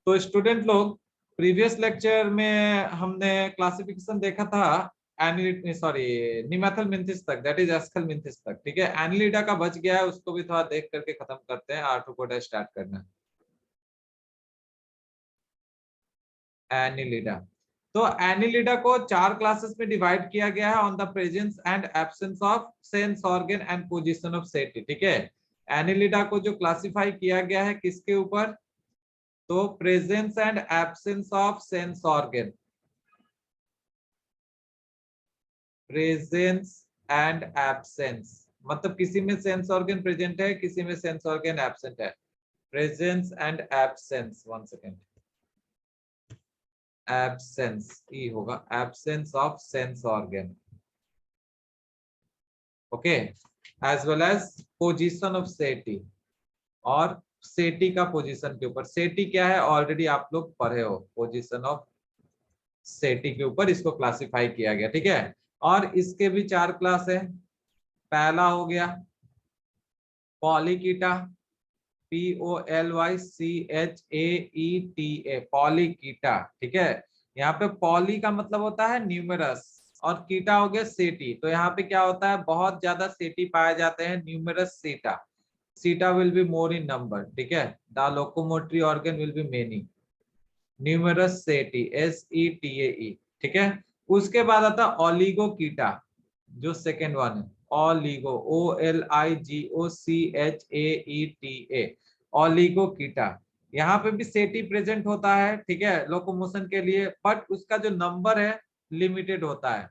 तो स्टूडेंट लोग, previous lecture में हमने क्लासिफिकेशन देखा था सॉरी निमेथलमिंथिस तक, दैट इज एस्केलमिंथिस तक। ठीक है, एनिलिडा का बच गया है, उसको भी थोड़ा देख करके खत्म करते हैं, आर्थ्रोपोडा स्टार्ट करना है। एनिलिडा, तो एनिलिडा को 4 क्लासेस में डिवाइड किया गया है, on the presence and absence of sense organ and position of setae. ठीक है, एनिलिडा को जो क्लासिफाई किया गया है किसके ऊपर, तो presence and absence of sense organ, presence and absence, मतलब किसी में सेंस ऑर्गन प्रेजेंट है, किसी में सेंस ऑर्गन एब्सेंट है। Presence and absence, one second, absence E होगा, absence of sense organ, okay, as well as position of setae, और सेटी का पोजीशन के ऊपर। सेटी क्या है ऑलरेडी आप लोग पढ़े हो, पोजीशन ऑफ सेटी के ऊपर इसको क्लासिफाई किया गया। ठीक है, और इसके भी 4 क्लास है। पहला हो गया पॉलीकीटा, POLYCHAETA, पॉलीकीटा। ठीक है, यहाँ पे पॉली का मतलब होता है न्यूमेरस, और कीटा हो गया सेटी। तो यहाँ पे क्या होता है, बहुत ज्यादा सेटी पाए जाते हैं, numerous seta, seta will be more in number. ठीक है, the locomotory organ will be many, numerous setae, SETAE। ठीक है, उसके बाद आता है ओलिगोकीटा, जो सेकेंड वन है, ओलिगो, OLIGOCHAETA, ओलिगोकीटा। यहाँ पे भी सेटी प्रेजेंट होता है, ठीक है, लोकोमोशन के लिए, बट उसका जो नंबर है लिमिटेड होता है।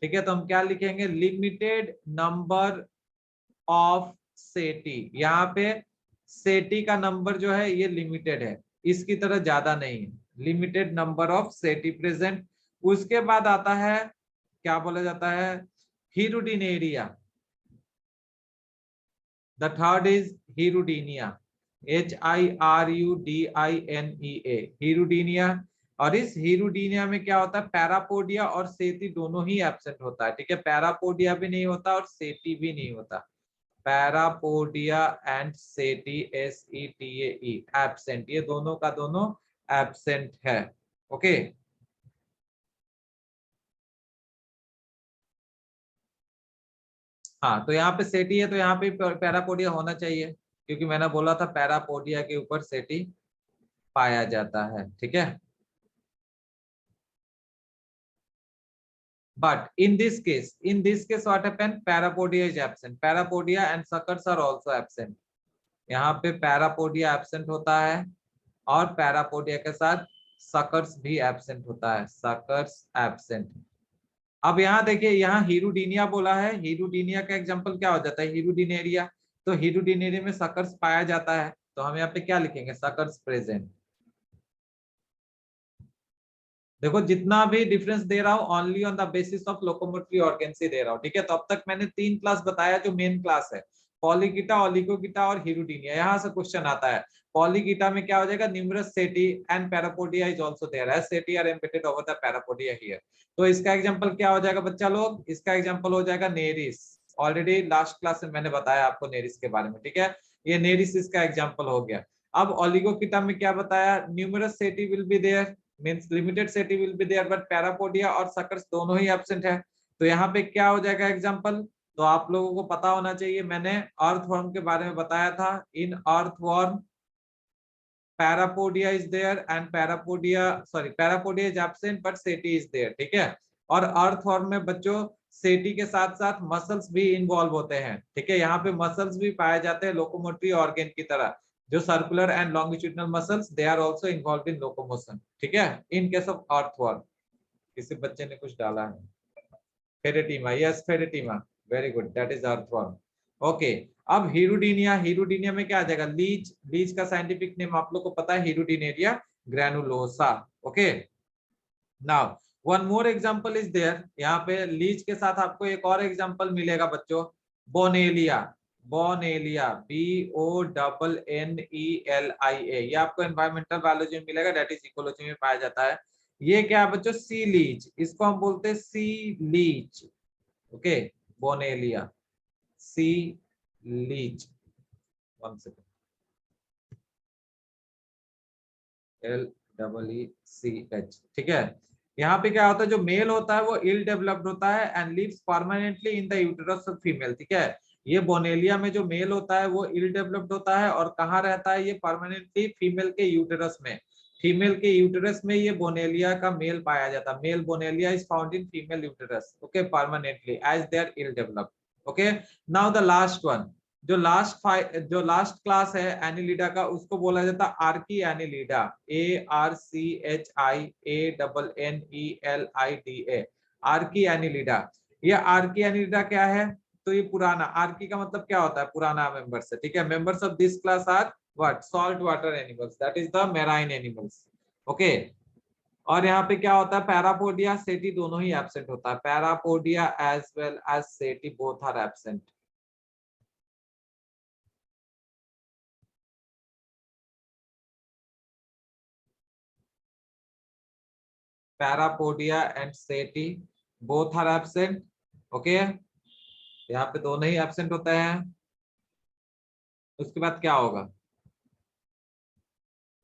ठीक है, तो हम क्या लिखेंगे, लिमिटेड नंबर ऑफ सेटी। यहाँ पे सेटी का नंबर जो है ये लिमिटेड है, इसकी तरह ज्यादा नहीं है, limited number of setae present. उसके बाद आता है, क्या बोला जाता है, Hirudinaria. The third is Hirudinea, HIRUDINEA, Hirudinea. और इस हीरुडीनिया में क्या होता है, पैरापोडिया और सेटी दोनों ही एब्सेंट होता है। ठीक है, पैरापोडिया भी नहीं होता और सेटी भी नहीं होता, पैरापोडिया एंड सेटी, SETAE, एब्सेंट, ये दोनों का दोनों एब्सेंट है। ओके, हाँ, तो यहाँ पे सेटी है तो यहाँ पे पैरापोडिया होना चाहिए, क्योंकि मैंने बोला था पैरापोडिया के ऊपर सेटी पाया जाता है। ठीक है, but in this case what happened, parapodia is absent, parapodia and suckers are also absent। यहाँ पे पैरापोडिया एब्सेंट होता है, और पैरापोडिया के साथ सकर्स भी एब्सेंट होता है, सकर्स एब्सेंट। अब यहाँ देखिए, यहाँ हीरुडीनिया बोला है, हीरुडीनिया का एग्जांपल क्या हो जाता है, हीरुडिनेरिया। तो हीरुडिनेरिया में सकर्स पाया जाता है, तो हम यहाँ पे क्या लिखेंगे, सकर्स प्रेजेंट। देखो, जितना भी डिफरेंस दे रहा हूँ only on the basis of locomotory ऑर्गेन्सी दे रहा हूँ। ठीक है, तो अब तक मैंने 3 क्लास बताया जो मेन क्लास है, पॉलीकीटा, ओलिगोकीटा और हीरुडीनिया। यहाँ से क्वेश्चन आता है, पॉलीकीटा में क्या हो जाएगा, numerous setae and parapodia is also there, है setae are embedded over the parapodia here. तो इसका एग्जांपल क्या हो जाएगा बच्चा लोग, इसका एग्जांपल हो जाएगा नेरिस। ऑलरेडी लास्ट क्लास में मैंने बताया आपको नेरिस के बारे में। ठीक है, ये नेरिस इसका एग्जांपल हो गया। अब ओलिगोकीटा में क्या बताया, numerous setae will be there, means limited setae will be there, but parapodia और सकर्स दोनों ही एब्सेंट है। तो यहाँ पे क्या हो जाएगा एग्जांपल, तो आप लोगों को पता होना चाहिए, मैंने अर्थवर्म के बारे में बताया था। In earthworm parapodia is there and parapodia is absent but setae is there. ठीक है, और अर्थवर्म में बच्चों सेटी के साथ साथ मसल्स भी इन्वॉल्व होते हैं। ठीक है, यहाँ पे मसल्स भी पाए जाते हैं लोकोमोटरी ऑर्गन की तरह, जो circular and longitudinal muscles, they are also involve in locomotion. ठीक है, इन केस ऑफ अर्थवर्म। किसी बच्चे ने कुछ डाला है, Pheretima, yes Pheretima, very good, that is earthworm. Okay, अब हीरुडीनिया, हीरुडीनिया में क्या आ जाएगा, लीच, लीच का साइंटिफिक नेम आप लोग को पता है, Hirudinaria granulosa. Okay, now one more example is there, यहाँ पे लीच के साथ आपको एक और एग्जांपल मिलेगा बच्चों, बोनेलिया, बोनेलिया, BONNELIA, ये आपको एनवायरमेंटल बायोलॉजी में मिलेगा, दैट इज इकोलॉजी में पाया जाता है। ये क्या है बच्चों, सी लीच, इसको हम बोलते हैं सी लीच। ओके, बोनेलिया, सी लीच, वन सेकेंड, LEECH, ठीक है। यहाँ पे क्या होता है, जो मेल होता है वो इल डेवलप्ड होता है and lives permanently in the uterus of female, ठीक है। ये बोनेलिया में जो मेल होता है वो इल डेवलप्ड होता है और कहाँ रहता है, ये परमानेंटली फीमेल के यूटेरस में। फीमेल के यूटेरस में ये बोनेलिया का मेल पाया जाता है। Male Bonellia is found in female uterus, okay, permanently as they are ill developed, okay. Now the last one, जो लास्ट क्लास है एनिलिडा का, उसको बोला जाता है Archiannelida, ARCHIANNELIDA, Archiannelida. ये आर्की एनिलिडा क्या है, तो ये पुराना, आर्की का मतलब क्या होता है, पुराना मेंबर्स है, ठीक है। Members of this class are what, salt water animals, that is the marine animals, okay. और यहाँ पे क्या होता है, पैरापोडिया सेटी दोनों ही एब्सेंट होता है, parapodia as well as setae both are absent. Parapodia and setae both are absent, okay. यहाँ पे दोनों ही एब्सेंट होते हैं। उसके बाद क्या होगा,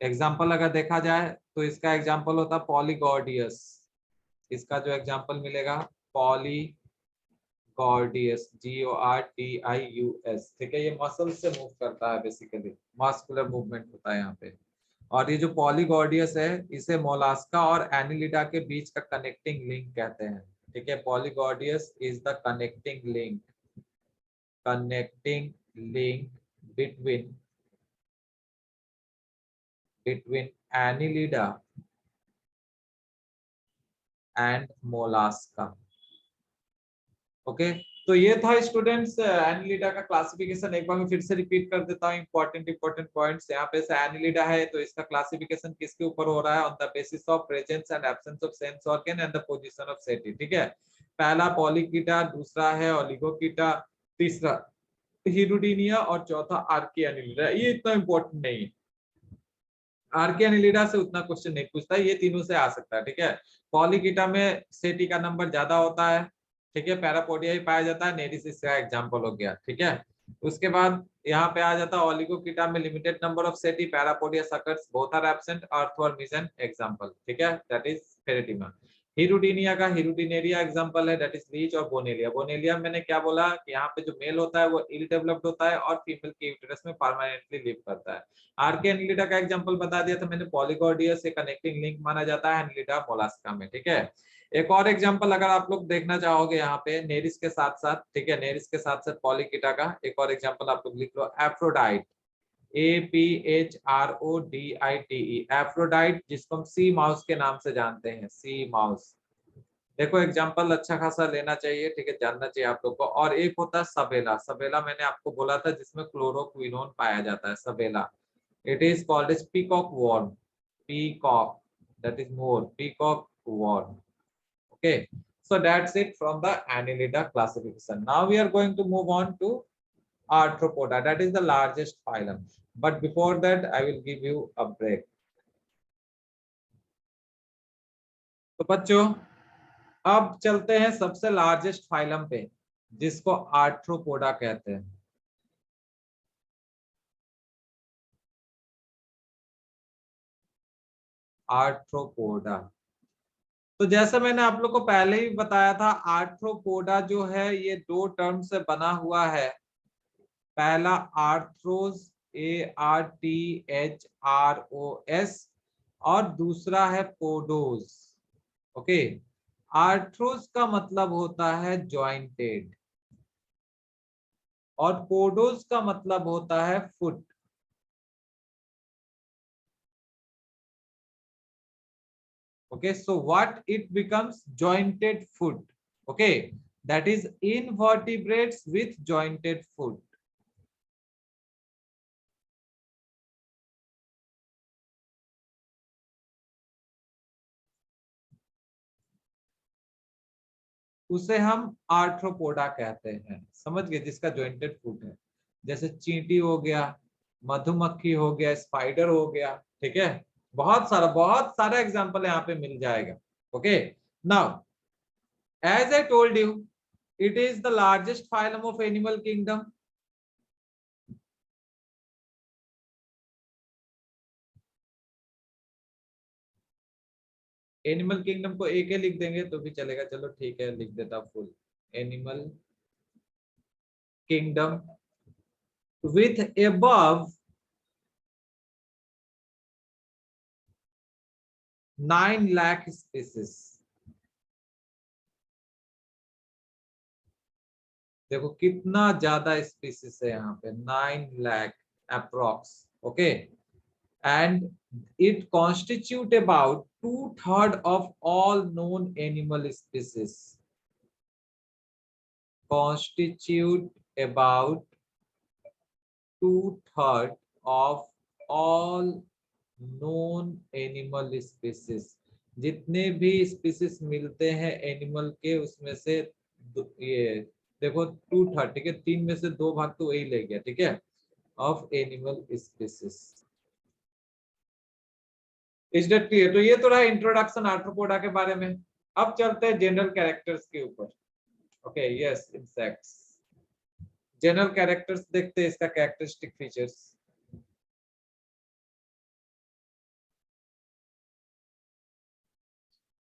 एग्जाम्पल अगर देखा जाए तो इसका एग्जाम्पल होता है पॉलीगॉर्डियस। इसका जो एग्जाम्पल मिलेगा, पॉलीगॉर्डियस, GORDIUS, ठीक है। ये मसल से मूव करता है, बेसिकली मस्कुलर मूवमेंट होता है यहाँ पे। और ये जो पॉलीगॉर्डियस है, इसे मोलास्का और एनिलिडा के बीच का कनेक्टिंग लिंक कहते हैं, ठीक है। Polygordius is the connecting link between annelida and mollusca, okay. तो ये था स्टूडेंट्स एनिलिडा का क्लासिफिकेशन। एक बार मैं फिर से रिपीट कर देता हूँ इंपॉर्टेंट पॉइंट्स। यहाँ पे से एनिलिडा है तो इसका क्लासिफिकेशन किसके ऊपर हो रहा है, on the basis of presence and absence of sense organ and the position of setae, ठीक है। पहला पॉलीकीटा, दूसरा है ओलिगोकीटा, तीसरा हिरुडीनिया और चौथा आर्की एनिलिडा। ये इतना इंपॉर्टेंट नहीं है, आर्की एनिलिडा से उतना क्वेश्चन नहीं पूछता, ये तीनों से आ सकता है, ठीक है। पॉलीकीटा में सेटी का नंबर ज्यादा होता है, ठीक है। पैरापोडिया ही पाया जाता है, नेरिस इसका एग्जांपल हो गया, ठीक है। उसके बाद यहाँ पे आ जाता है ओलिगोकीटा में limited number of setae, parapodia suckers both are absent, earthworm is an example, ठीक है, दैट इज फेरेटिमा। हिरुडीनिया का हिरुडिनेरिया एग्जांपल है, दैट इज लीच। और बोनेलिया, बोनेलिया मैंने क्या बोला कि यहाँ पे जो मेल होता है वो इल डेवलप्ड होता है और फीमेल के यूटेरस में परमानेंटली लिव करता है। आर्के एनिलिडा का एग्जांपल बता दिया था मैंने, पॉलीगॉर्डियस से कनेक्टिंग लिंक माना जाता है एनिलिडा मोलास्का में, ठीक है। एक और एग्जांपल अगर आप लोग देखना चाहोगे यहाँ पे नेरिस के साथ साथ, ठीक है, नेरिस के साथ साथ पॉलीकीटा का एक और एग्जांपल आप लोग लिख लो, एफ्रोडाइट, APHRODITE, एफ्रोडाइट, जिसको हम सी माउस के नाम से जानते हैं, सी माउस। देखो एग्जांपल अच्छा खासा लेना चाहिए, ठीक है, जानना चाहिए आप लोग को। और एक होता है सबेला, सबेला मैंने आपको बोला था जिसमें क्लोरोक्विनोन पाया जाता है, सबेला। It is called as peacock worm. Peacock, that is more. Peacock worm. Okay. So that's it from the Annelida classification. Now we are going to move on to Arthropoda. That is the largest phylum. But before that, I will give you a break. तो बच्चों, अब चलते हैं सबसे largest phylum पे, जिसको arthropoda कहते हैं। आर्थ्रोपोडा, तो जैसे मैंने आप लोग को पहले ही बताया था, आर्थ्रोपोडा जो है ये दो टर्म से बना हुआ है। पहला आर्थ्रोज, ARTHROS, और दूसरा है पोडोज, ओके। आर्थ्रोज का मतलब होता है जॉइंटेड और पोडोज का मतलब होता है foot, okay. So what it becomes, jointed foot, okay, that is invertebrates with jointed foot. उसे हम आर्थ्रोपोडा कहते हैं, समझ गए, जिसका जॉइंटेड फुट है। जैसे चींटी हो गया, मधुमक्खी हो गया, स्पाइडर हो गया, ठीक है। बहुत सारा एग्जांपल यहाँ पे मिल जाएगा, okay. Now as I told you, it is the largest phylum of animal kingdom. Animal kingdom को एक लिख देंगे तो भी चलेगा, चलो ठीक है लिख देता full animal kingdom with above 9 lakh species। देखो कितना ज्यादा स्पीसीज है यहाँ पे, 9 lakh approx. Okay, and it constitute about 2/3 of all known animal species. Constitute about 2/3 of all known animal species. जितने भी स्पीसीज मिलते हैं एनिमल के उसमें से ये देखो 2/3, ठीक है, 3 में से 2 भाग तो वही ले गया, ठीक है, of animal species. Is that clear? तो ये तो रहा इंट्रोडक्शन आर्थ्रोपोडा के बारे में। अब चलते हैं जनरल कैरेक्टर्स के ऊपर। Okay, yes, insects general characters देखते हैं, इसका कैरेक्टरिस्टिक फीचर्स।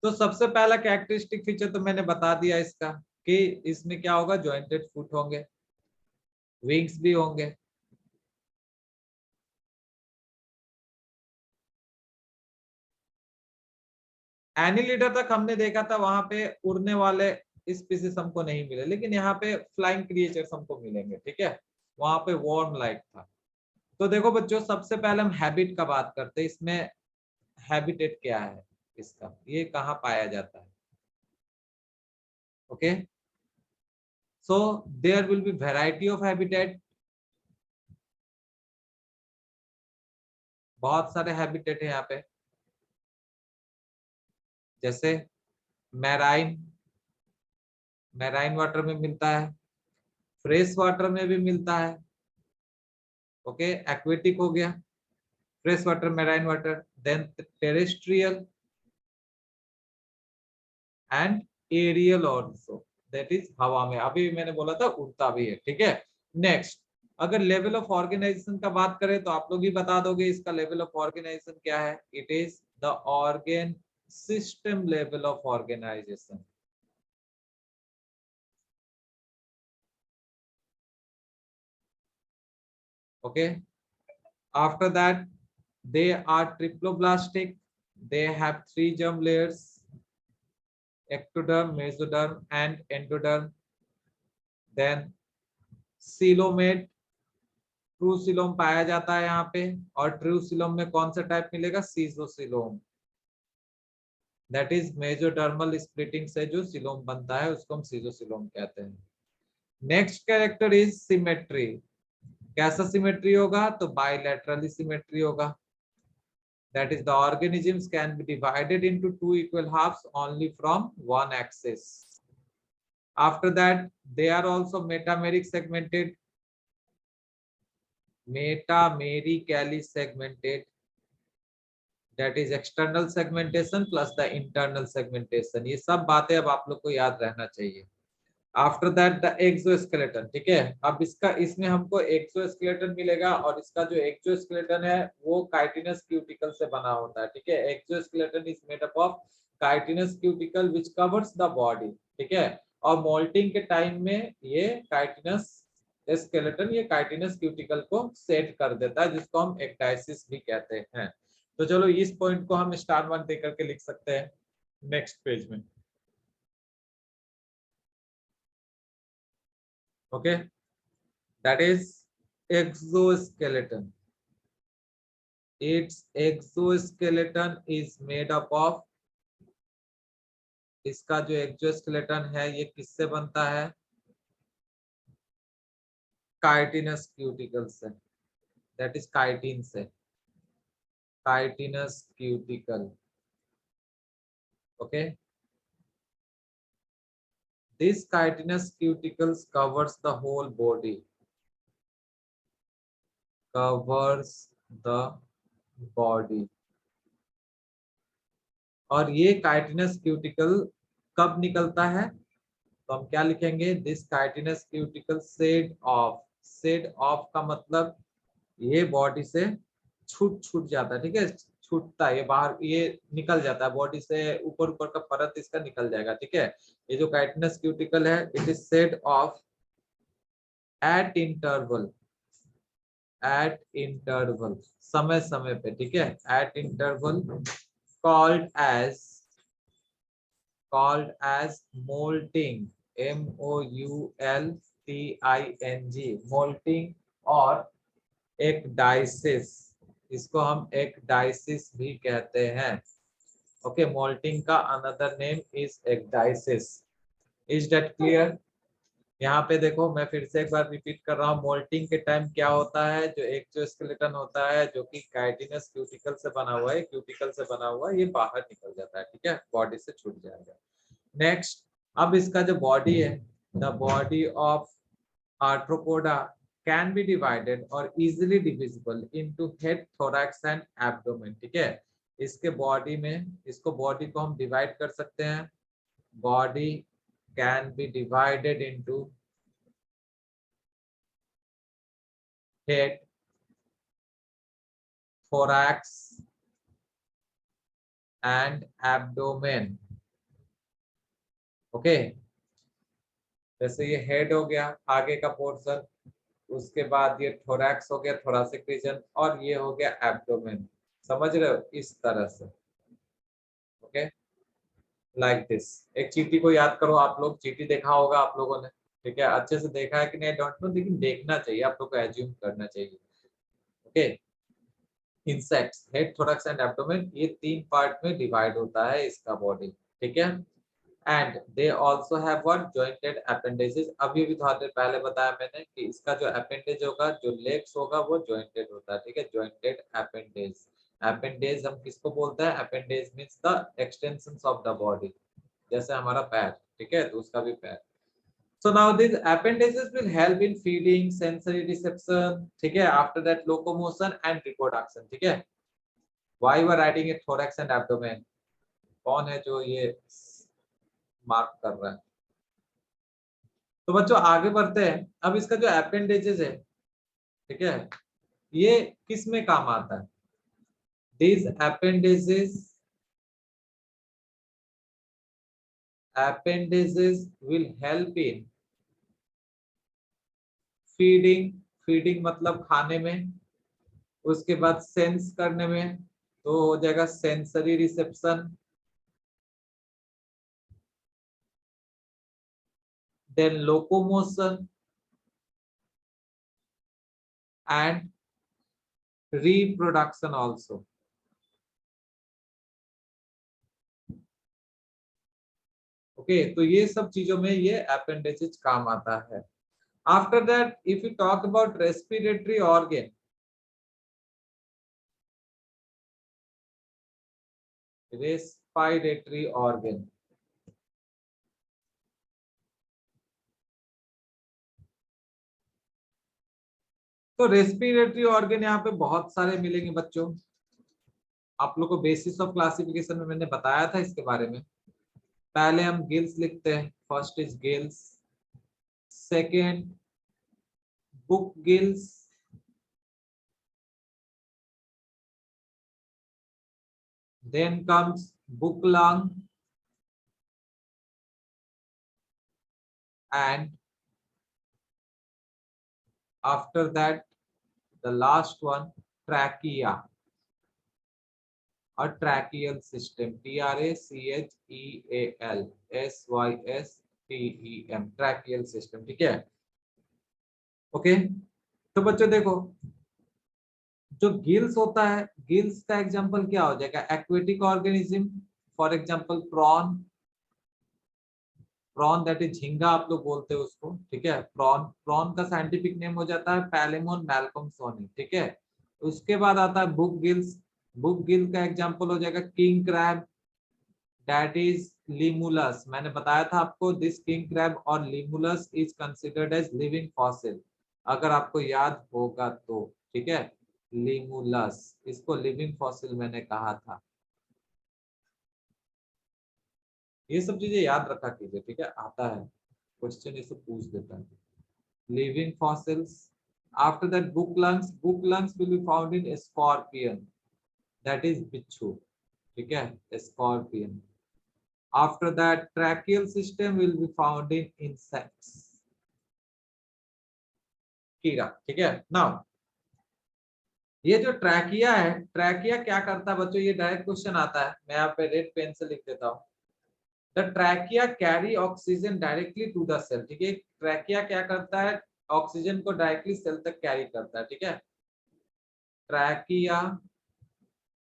तो सबसे पहला कैरेक्टरिस्टिक फीचर तो मैंने बता दिया इसका, कि इसमें क्या होगा, जॉइंटेड फुट होंगे, विंग्स भी होंगे। एनीलिडर तक हमने देखा था, वहां पे उड़ने वाले स्पीसीज हमको नहीं मिले, लेकिन यहाँ पे फ्लाइंग क्रिएचर्स हमको मिलेंगे, ठीक है, वहां पे वॉर्म लाइक था। तो देखो बच्चों, सबसे पहले हम हैबिट का बात करते हैं। इसमें हैबिटेट क्या है इसका, ये कहाँ पाया जाता है। Okay, so there will be variety of habitat, बहुत सारे हैबिटेट है यहाँ पे। जैसे मैराइन, मैराइन वाटर में मिलता है, फ्रेश वाटर में भी मिलता है। ओके, एक्वेटिक हो गया, fresh water, marine water, then terrestrial and aerial also, that is हवा में, अभी मैंने बोला था उड़ता भी है, ठीक है। नेक्स्ट, अगर लेवल ऑफ ऑर्गेनाइजेशन का बात करें तो आप लोग ही बता दोगे इसका लेवल ऑफ ऑर्गेनाइजेशन क्या है। It is the organ system level of organization. Okay, after that they are triploblastic, they have 3 germ layers, ectoderm, mesoderm and endoderm. Then coelomate, ट्रूसिलोम पाया जाता है यहाँ पे, और ट्रूसिलोम में कौन सा टाइप मिलेगा, सीजोसिलोम, दैट इज मेजोडर्मल स्प्लिटिंग से जो सिलोम बनता है उसको हम सीजोसिलोम कहते हैं। Next character is symmetry. कैसा सिमेट्री होगा, तो बाइलेटरली सिमेट्री होगा, that is the organisms can be divided into 2 equal halves only from one axis. After that they are also metameric segmented, metamerically segmented, that is external segmentation plus the internal segmentation। ये सब बातें अब आप लोग को याद रहना चाहिए। आफ्टर दैट द एक्सोस्केलेटन, ठीक है, अब इसका इसमें हमको एक्सोस्केलेटन मिलेगा, और इसका जो एक्सोस्केलेटन है वो काइटिनस क्यूटिकल से बना होता है, ठीक है। Exoskeleton is made up of chitinous cuticle which covers the body, ठीक है, और मोल्टिंग के टाइम में ये काइटिनस स्केलेटन, ये काइटिनस क्यूटिकल को सेट कर देता है, जिसको हम एक्टाइसिस भी कहते हैं। तो चलो इस पॉइंट को हम स्टार मार्क दे करके लिख सकते हैं नेक्स्ट पेज में। Okay, that is exoskeleton. Its exoskeleton is made up of, इसका जो एक्सोस्केलेटन है ये किससे बनता है, काइटिनस क्यूटिकल से, दैट इज काइटिन से, chitinous cuticle. Okay, this chitinous cuticles covers the whole body, covers the body। और ये काइटिनस क्यूटिकल कब निकलता है, तो हम क्या लिखेंगे, this chitinous cuticle said of, said of का मतलब ये बॉडी से छूट छूट जाता है, ठीक है, छूटता है, ये बाहर ये निकल जाता है बॉडी से, ऊपर ऊपर का परत इसका निकल जाएगा, ठीक है। ये जो काइटिनस क्यूटिकल है, it is said of eight interval, eight interval, समय समय पे, ठीक है, eight interval, called as called as molting, MOULTING, molting, और एकडाइसिस, इसको हम एकडाइसिस भी कहते हैं। ओके, मोल्टिंग का another name is ecdysis. Is that clear? यहाँ पे देखो, मैं फिर से एक बार रिपीट कर रहा हूँ, मोल्टिंग के टाइम क्या होता है, जो एक जो स्केलेटन होता है जो कि काइटिनस क्यूटिकल से बना हुआ है, क्यूटिकल से बना हुआ है, ये बाहर निकल जाता है, ठीक है, बॉडी से छूट जाएगा। नेक्स्ट, अब इसका जो बॉडी है, the body of arthropoda can be divided or easily divisible into head, thorax and abdomen, ठीक है। इसके बॉडी में, इसको बॉडी को हम डिवाइड कर सकते हैं, body can be divided into head, thorax and abdomen, okay. जैसे ये हेड हो गया, आगे का पोर्शन, उसके बाद ये थोरैक्स हो गया, थोरासिक रीजन, और ये हो गया एब्डोमेन, समझ रहे हो, इस तरह से, ओके, लाइक दिस। एक चींटी को याद करो, आप लोग चींटी देखा होगा आप लोगों ने, ठीक है, अच्छे से देखा है कि नहीं डोंट नो, लेकिन देखना चाहिए, आप लोग को एज्यूम करना चाहिए, okay. Insects, head, thorax and abdomen, ये तीन पार्ट में डिवाइड होता है इसका बॉडी, ठीक है। And they also have what, jointed appendages. अभी भी थोड़ा देर पहले बताया मैंने कि इसका जो अपेंडेज होगा, जो लेग्स होगा, वो जॉइंटेड होता है, ठीक है, जॉइंटेड अपेंडेज। अपेंडेज हम किसको बोलते हैं, appendage means the extensions of the body, जैसे हमारा पैर, ठीक है, तो उसका भी पैर। So now these appendages will help in feeding, sensory reception, ठीक है, after that locomotion and reproduction, ठीक है। Why you are writing a thorax and abdomen? कौन है जो ये मार्क कर रहा है? तो बच्चों आगे बढ़ते हैं। अब इसका जो अपेंडेजेस है, ठीक है, ये किस में काम आता है? These appendages will help in feeding, feeding मतलब खाने में, उसके बाद सेंस करने में, तो हो जाएगा sensory reception, then locomotion and reproduction also, okay. तो ये सब चीजों में ये अपेंडेजेस काम आता है। After that if you talk about respiratory organ, respiratory organ, तो रेस्पिरेटरी ऑर्गन यहाँ पे बहुत सारे मिलेंगे बच्चों, आप लोग को बेसिस ऑफ क्लासिफिकेशन में मैंने बताया था इसके बारे में। पहले हम गिल्स लिखते हैं, first is gills, second book gills, then comes book lung, and after that the last one, trachea, a tracheal system, TRACHEAL SYSTEM, tracheal system, ठीक है, ओके। तो बच्चों देखो, जो गिल्स होता है, गिल्स का एग्जांपल क्या हो जाएगा, aquatic organism, for example prawn, prawn that is झींगा आप लोग बोलते हो उसको, ठीक है, प्रॉन, प्रॉन का साइंटिफिक नेम हो जाता है पैलेमोन मैल्कम सोनी, ठीक है। उसके बाद आता है बुक गिल्स, बुक गिल का एग्जांपल हो जाएगा king crab, that is limulus, मैंने बताया था आपको, दिस किंग क्रैब और limulus is considered as living fossil, अगर आपको याद होगा तो, ठीक है, लिमुलस, इसको लिविंग फॉसिल मैंने कहा था। ये सब चीजें याद रखा कीजिए, ठीक है, आता है क्वेश्चन, इसे पूछ देता है। living fossils, after that book lungs, book lungs will be found in scorpion, that is बिच्छू, ठीक है, scorpion. After that, tracheal system will be found in insects, कीड़ा, ठीक है. Now ये जो ट्रैकिया है, ट्रैकिया क्या करता है बच्चों, ये डायरेक्ट क्वेश्चन आता है, मैं यहाँ पे रेड पेन से लिख देता हूँ. The trachea carry oxygen directly to the cell, ठीक है. ट्रैकिया क्या करता है, ऑक्सीजन को डायरेक्टली सेल तक कैरी करता है, ठीक है. Trachea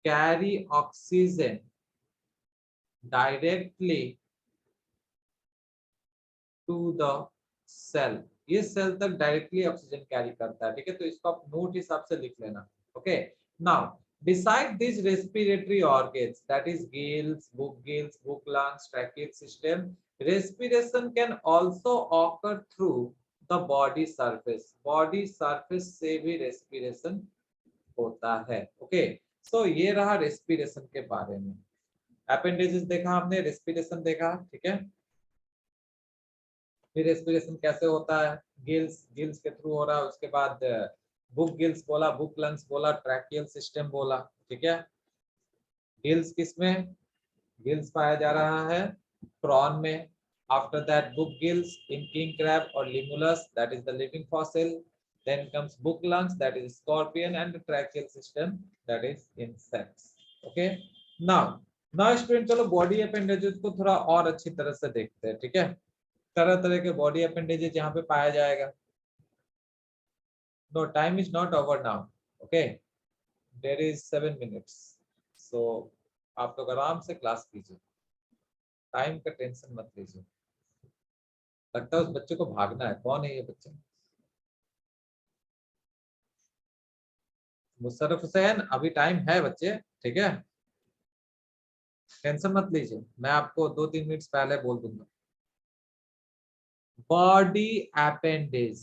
carry oxygen directly to the cell, ये सेल तक डायरेक्टली ऑक्सीजन कैरी करता है, ठीक है. तो इसको आप नोट हिसाब से लिख लेना. Okay. Now beside these respiratory organs, that is gills, book lungs, tracheal system, respiration can also occur through the body surface. Body surface से भी respiration होता है. ओके. सो ये रहा respiration के बारे में. appendages देखा हमने, respiration देखा, ठीक है. फिर रेस्पिरेशन कैसे होता है, गिल्स के थ्रू हो रहा है. उसके बाद बुक गिल्स बोला, बुक लंग्स बोला, ट्रैकियल सिस्टम बोला, ठीक है. गिल्स किसमें, गिल्स पाया जा रहा है प्रॉन में. After that book gills in king crab और limulus, that is the living fossil. Then comes book lungs, that is scorpion, and tracheal system, that is insects. Okay. Now student, चलो body appendages को थोड़ा और अच्छी तरह से देखते हैं, ठीक है. तरह तरह के बॉडी अपेंडेजेस यहाँ पे पाया जाएगा. No, time is not over now. Okay, there is 7 minutes. So आप लोग आराम से क्लास कीजिए, टाइम का टेंशन मत लीजिए. लगता है उस बच्चे को भागना है. कौन है ये बच्चा? मुशर्रफ हुसैन. अभी टाइम है बच्चे, ठीक है, टेंशन मत लीजिए. मैं आपको 2-3 मिनट्स पहले बोल दूंगा. बॉडी अपेंडेज,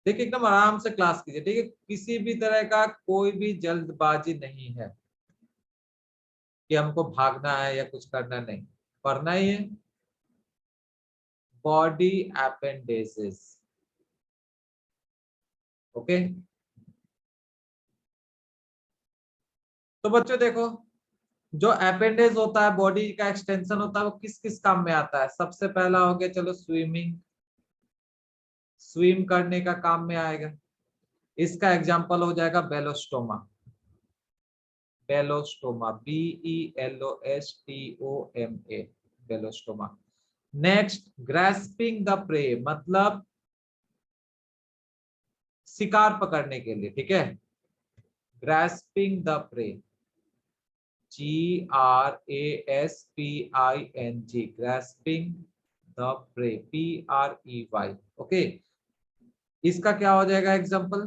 देखिए एकदम आराम से क्लास कीजिए, ठीक है. किसी भी तरह का कोई भी जल्दबाजी नहीं है कि हमको भागना है या कुछ करना, नहीं, पढ़ना ही है. Body appendages, okay. तो बच्चों देखो, जो अपेंडेज होता है, बॉडी का एक्सटेंशन होता है, वो किस किस काम में आता है. सबसे पहला हो गया, चलो स्विमिंग, स्विम करने का काम में आएगा. इसका एग्जांपल हो जाएगा belostoma. Belostoma, BELOSTOMA, belostoma. Next, grasping the prey, मतलब शिकार पकड़ने के लिए, ठीक है. Grasping the prey, GRASPING, grasping the prey, PREY. Okay. इसका क्या हो जाएगा example,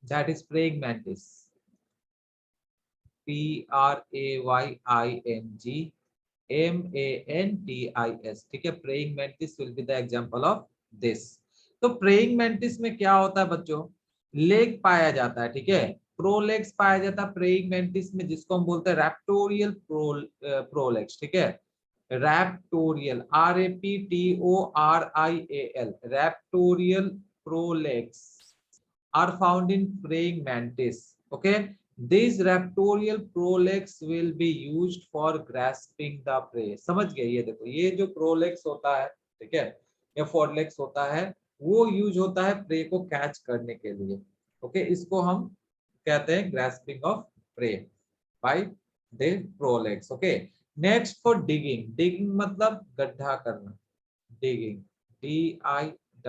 that is praying mantis, PRAYING MANTIS, ठीक है. Praying mantis will be the example of this. तो प्रेइंग मैंटिस में क्या होता है बच्चों, लेग पाया जाता है, ठीक है. प्रोलेग्स पाया जाता है प्रेइंग मैंटिस में, जिसको हम बोलते हैं रैप्टोरियल प्रोलेग्स, ठीक है. रैप्टोरियल, RAPTORIAL, रैप्टोरियल प्रोलेग्स are found in praying mantis. Okay, these raptorial prolegs will be used for grasping the prey. समझ गए. ये देखो, ये जो प्रोलेक्स होता है, ठीक है, या फोरलेक्स होता है, वो यूज होता है प्रे को कैच करने के लिए. ओके, इसको हम कहते हैं grasping of prey by the prolegs. Okay. Next, for digging, digging मतलब गड्ढा करना, डिगिंग, DIGGING,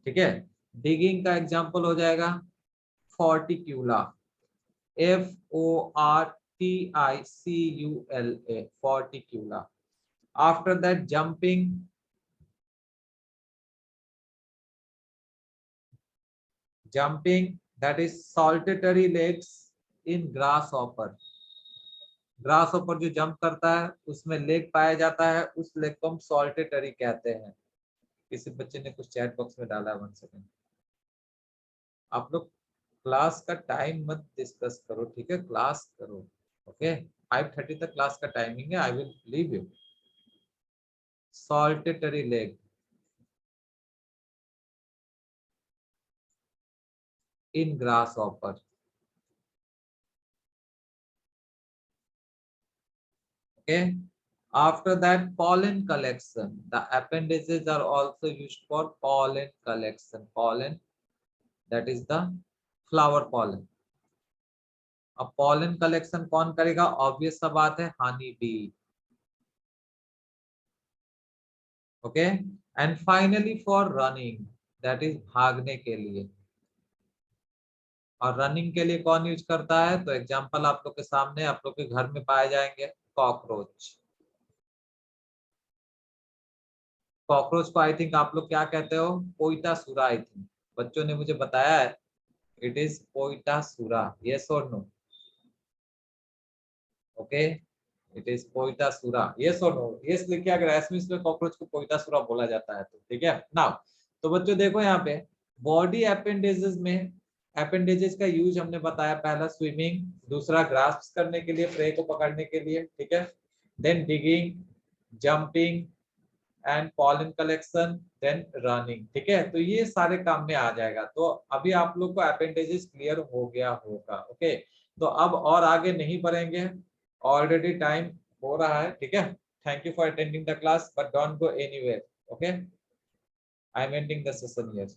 ठीक है. डिगिंग का एग्जांपल हो जाएगा forticula, FORTICULA, forticula. After that jumping, jumping, that is saltatory legs in grasshopper. Grasshopper जो jump करता है, उसमें लेग पाया जाता है, उस लेग को हम सॉल्टेटरी कहते हैं. किसी बच्चे ने कुछ चैट बॉक्स में डाला है, 1 सेकंड. आप लोग क्लास का टाइम मत डिस्कस करो, ठीक है, क्लास करो. ओके, 5:30 तक क्लास का टाइमिंग है. I will leave you. Saltatory leg, in grasshopper. Okay. After that, pollen collection. The appendages are also used for pollen collection. Pollen, that is the flower pollen. अब pollen collection कौन करेगा? Obvious सा बात है, honey bee. Okay. And finally for running, that is भागने के लिए. और रनिंग के लिए कौन यूज करता है? तो एग्जांपल आप लोग के सामने, आप लोग के घर में पाए जाएंगे कॉकरोच. कॉकरोच को आई थिंक आप लोग क्या कहते हो? पोइटासुरा आई थिंक. बच्चों ने मुझे बताया है इट इज पोइटासुरा. Yes or no? Okay, it is पोइटासुरा. Yes or no? यस लिखिए अगर एसएमएस में कॉकरोच को पोइटासुरा बोला जाता है तो. ठीक है. नाउ तो बच्चों देखो यहाँ पे बॉडी अपेंडेजेस में, अपेंडेजेस का यूज हमने बताया. पहला स्विमिंग, दूसरा ग्रास्प करने के लिए, प्रे को पकड़ने के लिए. ठीक है. Then digging, jumping and pollen collection, then running. ठीक है. तो ये सारे काम में आ जाएगा. तो अभी आप लोग को अपेंडेजेस क्लियर हो गया होगा. ओके. तो अब और आगे नहीं बढ़ेंगे, ऑलरेडी टाइम हो रहा है. ठीक है. Thank you for attending the class but don't go anywhere. Okay, I am ending the session here.